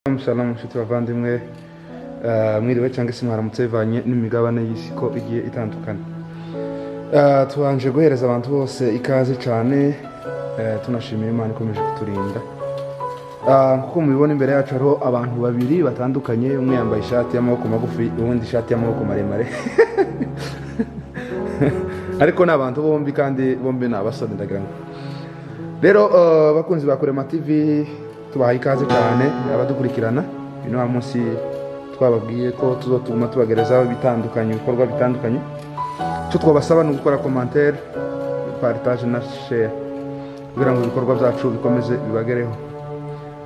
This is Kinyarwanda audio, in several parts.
Shalom nshuti bavandimwe, mwiriwe cyangwa se mwaramutse bivanye n'imigabane y'isi ko igiye itandukana. Tubanje guhereza abantu bose ikaze cyane, tunashimira Imana ikomeje kuturinda. Kuko mubibona imbere yacu hariho abantu babiri batandukanye, umwe yambaye ishati y'amaboko magufi, uwundi ishati y'amaboko maremare. Ariko ni abantu bombi kandi bombi ni abasore ndagira ngo. Rero bakunzi ba Kurema TV, tubaha ikaze cyane abadukurikirana. Ino munsi twababwiye ko tuzotuma tubagerezaho bitandukanye, ibikorwa bitandukanye. Cyo twabasaba no gukora commentaire, partage na share kugira ngo ibikorwa byacu bikomeze bibagereho.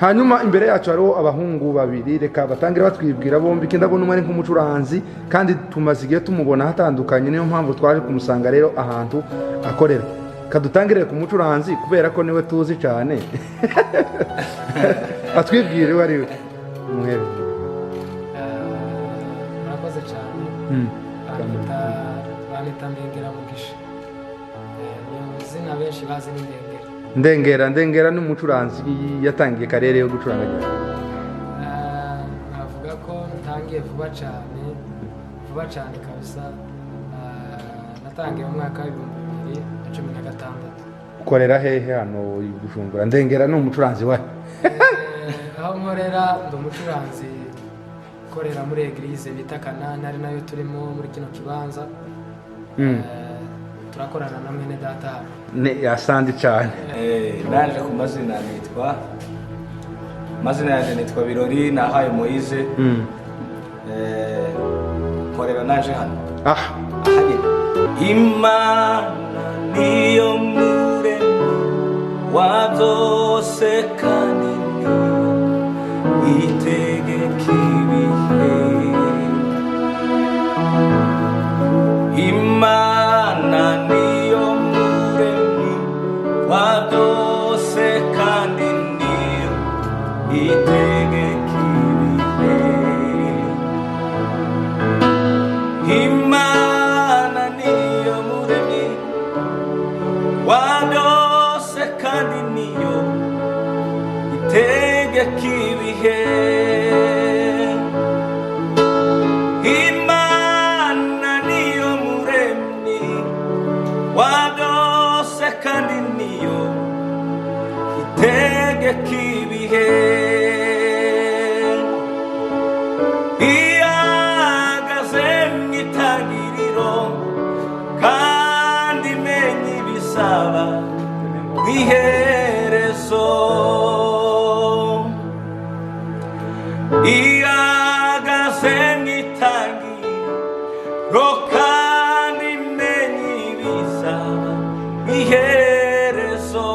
Hanyuma imbere yacu hariho abahungu babiri, reka batangira batwibwira bombi. Kindabona umwe ari nk'umucuranzi kandi tumaze igihe tumubona hatandukanye, niyo mpamvu twaje kumusanga rero ahantu akorera. Kadutangire ku mucuranzi kubera ko niwe tuzi cyane. Atwibwire wari umuhebe. Murakoze cyane. Banita Ndengera Mugisha. Izina benshi bazi ni Ndengera. Ndengera ni umucuranzi yatangiye karere yo gucuranga. Navuga ko ntangiye vuba cyane kabisa. Natangiye mu mwaka wa 2016. Ukorera hehe hano i Bujumbura? Ndengera ni umucuranzi wa aho nkorera ndi umucuranzi ukorera muri eglise bita Kanani, ari nayo turimo muri kino kibanza. Turakorana na mwene data. Asandi cyane. Naje ku mazina yanjye nitwa Birori nahaye Moise. Korera naje hano. Imana niyo muremyi wa byose kandi itegeka ibihe. Imana niyo muremyi wa byose kandi niyo itegeka ibihe. Imana niyo muremyi wa byose kandi niyo itegeka ibihe. Imana niyo muremyi wa byose kandi niyo itegeka ibihe. Ihagaze mu itangiriro kandi imenya ibisaba iherezo. Ihagaze mu itangiriro kandi imenya ibisaba iherezo.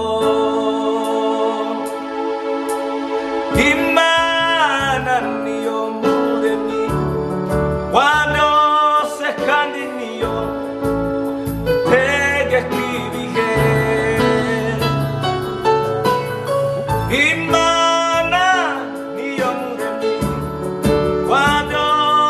Imana niyo muremyi wa byose kandi niyo itegeka ibihe. Imana niyo muremyi wa byose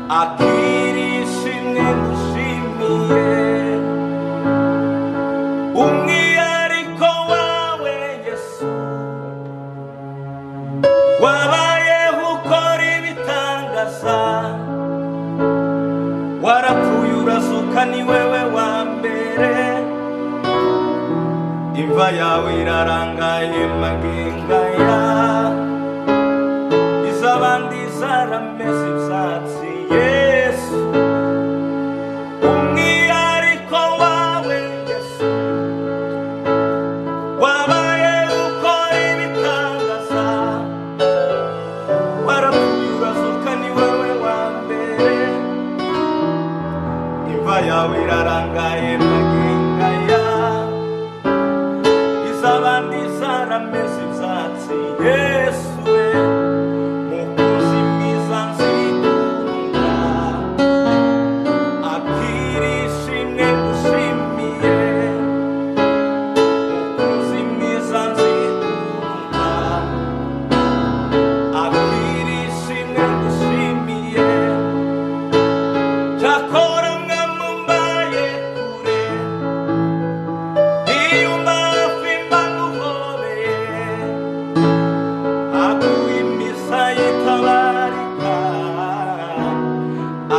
akirishimwe ngushimiye umwihariko wawe Yesu wabayeho ukora ibitangaza warapfuye urazuka ni wewe wa mbere imva yawe irarangaye magingaya iz'abandi zarameze ibyatsi Yesu umwihariko wawe Yesu wabaye ukora ibitangaza warapfuye urazuka ni wewe wa mbere imva yawe irarangaye magingaya iz'abandi zarameze ibyatsi Yesu we mukozi mwiza nzikunda akirishimwe ngushimiye mukozi mwiza nzikunda akirishimwe ngushimiye cyakora mwamumbaye kure iyumba hafi mbaguhobeye akuimisa itabarika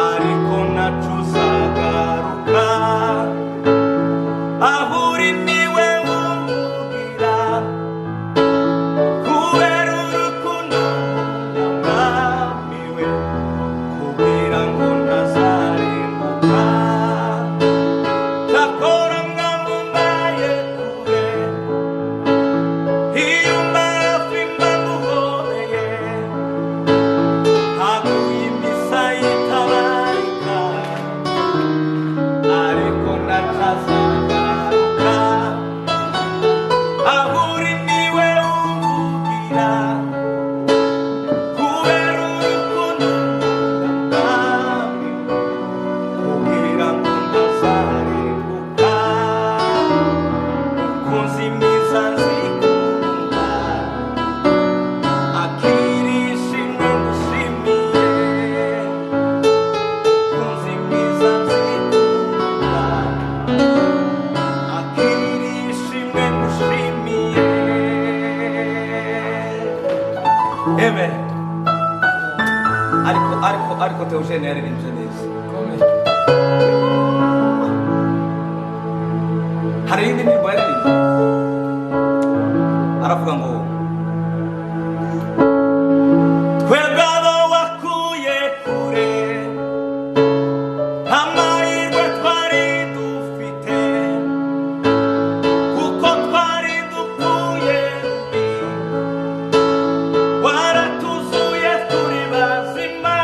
ariko natuzagaruka ahuri niwe wumvugira kubera urukundo mwamiwe kugira ngo ntazarimbuka cyakora mwamumbaye kure iyumba hafi mbaguhobeye akuimisa itabarika ariko natazagaruka ahuri niwe wumvugira kubera urukundo mwami kugira ngo ntazarimbuka mukunzi mwiza nzikunda akirishimwe ngushimiye mukunzi mwiza nzikunda akirishimwe ngushimiye Amen. ariko Theogene yaririmbye neza Komeye. hari indi ndirimbo yaririmbye aravuga ngo twebwe abo wakuye kure amahirwe twari dufite kuko twari dupfuye rubi waratuzuye turi bazima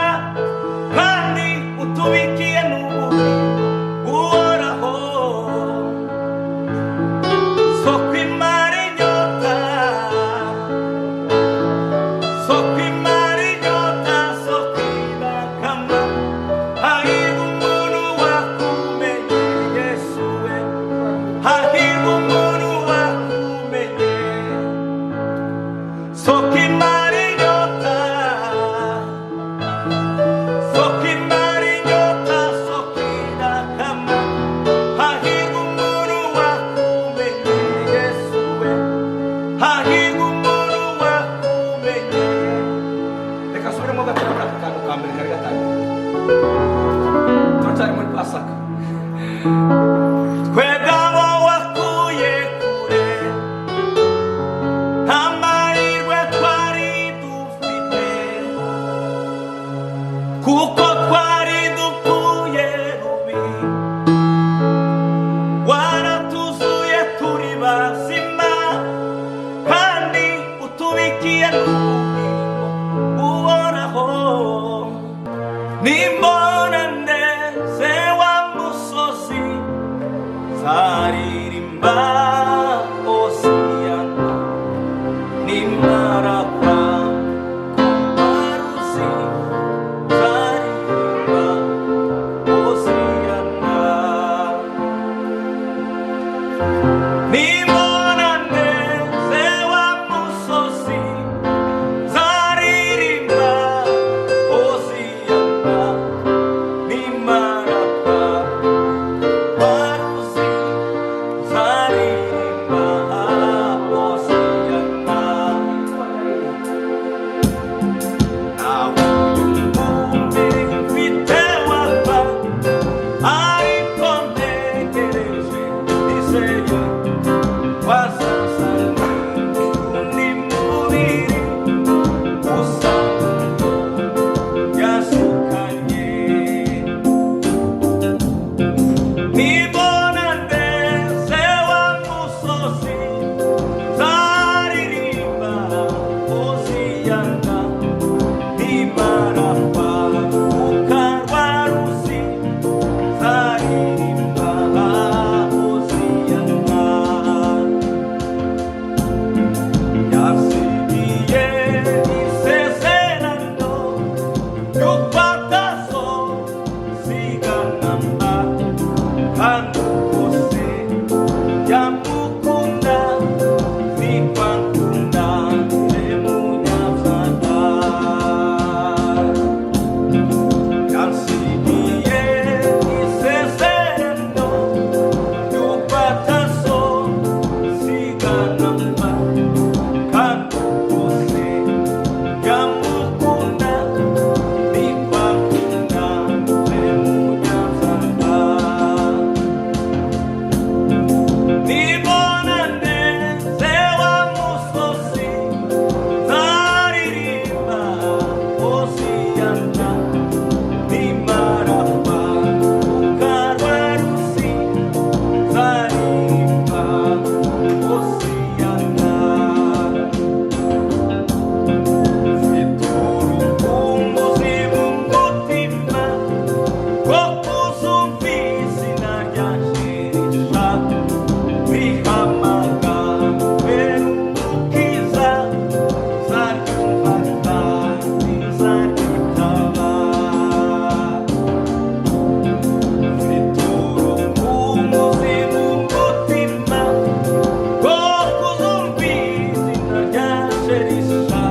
kandi utubikiye n'ububi uhoraho soko imara inyota soko imara inyota soko idakama hahirwa umuntu wakumenye Yesu we hahirwa umuntu wakumenye soko imara inyota soko imara inyota soko idakama hahirwa umuntu wakumenye Yesu we hahirwa umuntu wakumenye reka subiremo gatatu muri aka kantu ka mbere kari gatangiye turacyari muri pasaka twebwe abo wakuye kure nta mahirwe twari dufite kuko twari dupfuye rubi waratuzuye turi bazima kandi utubikiye n'ubugingo uhoraho nimbona ndetse wa musozi zaririmba osiyana nimara kwa kumaruzi zaririmba osiyana nimbona ndetse wa musozi zaririmba osiyana dupataso siganamba kandi kose yamukunda nikwankunda emunyazanda yansigiye isezerano dupataso siganamba kandi kose yamukunda nikwankunda emunyazanda nibonane sewa musozi zaririmba osiyana nimarapa ukarwarusi zaririmba osiyana ziturukumbuzi mumutima ko kuzumvisi naryashirisha bihamaga berukiza zaryumvata nizaryitaba ziturukumbuzi mumutima ko kuzumvisi naryashirisha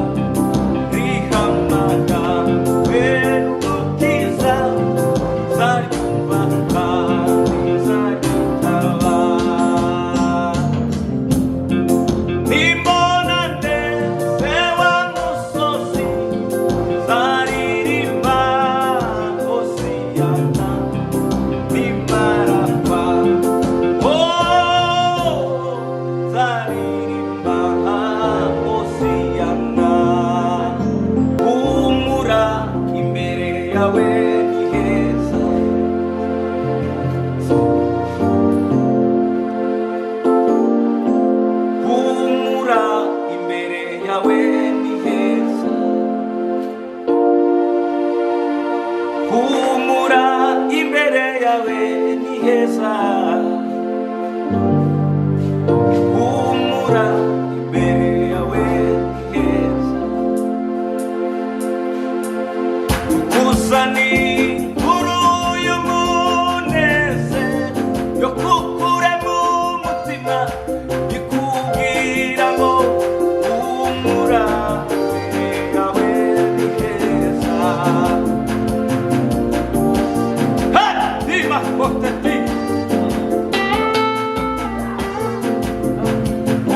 bihamaga berukiza zaryumvata nizaryitaba nimbonane sewa musozi zaririmba osiyana nimarapa zaririmba osiyana humura imbere yawe ni heza humura imbere yawe ni heza humura imbere yawe ni heza humura imbere yawe ni heza tukuzani kuri uyu munezero yo kukurema umutima ikubwira ngo humura imbere yawe ni heza. Hey! Viva Poteti!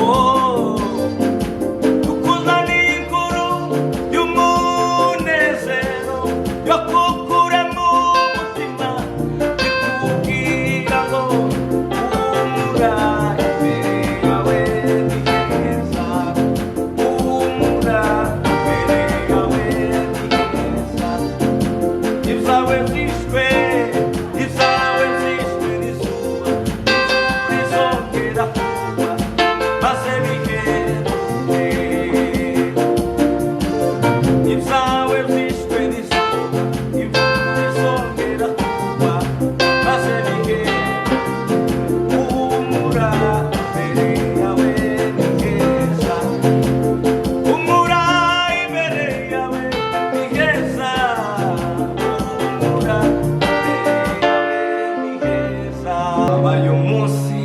Oh, tukuzani inkuru y'umunezero yo kukurema umutima ikubwira ngo humura imbere yawe ni heza humura imbere yawe ni heza ibyawe byishwe n'izuba rizongera kuba maze bihende ibyawe byishwe n'izuba rizongera kuba maze bihende humura imbere yawe ni heza humura imbere yawe ni heza humura imbere yawe ni heza abaye umunsi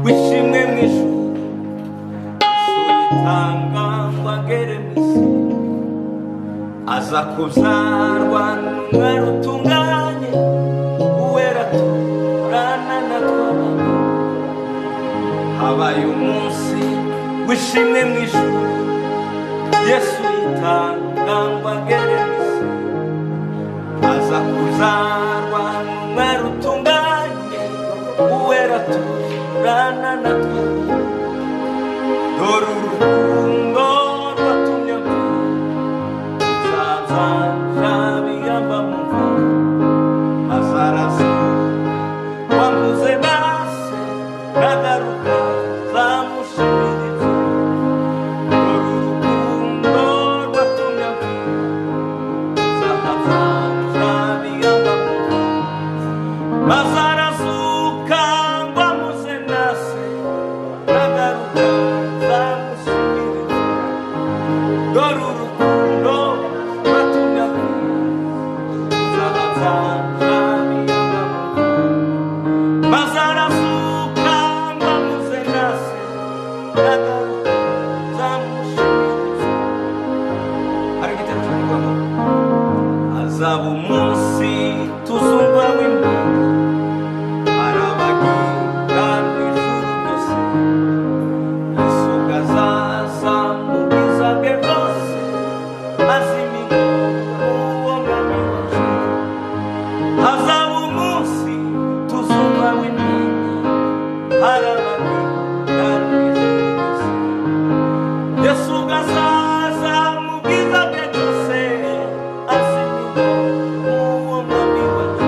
wishimwe mu ijuru Yesu yitanga ngo agere mu isi aza kubyarwa n'umwari utunganye uwera turana na twabana habaye umunsi wishimwe mu ijuru Yesu yitanga ngo agere mu isi aza kubyarwa n'umwari utunganye uwera turana na twabana dore urukundo rwatumye zaza biyamba mu azaraza wamuze base nagaruka zamushimiriza dore urukundo rwatumye zaza biyamba mu Azaba umunsi tuzumva w'impundu arabagira n'ijuru ryose Yesu azaza mu bwiza bwe bwose azimira uwo mwami wacu hazaba umunsi tuzumva w'impundu arabagira n'ijuru ryose Yesu azaza mu bwiza bwe bwose azimira uwo mwami wacu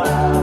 wawe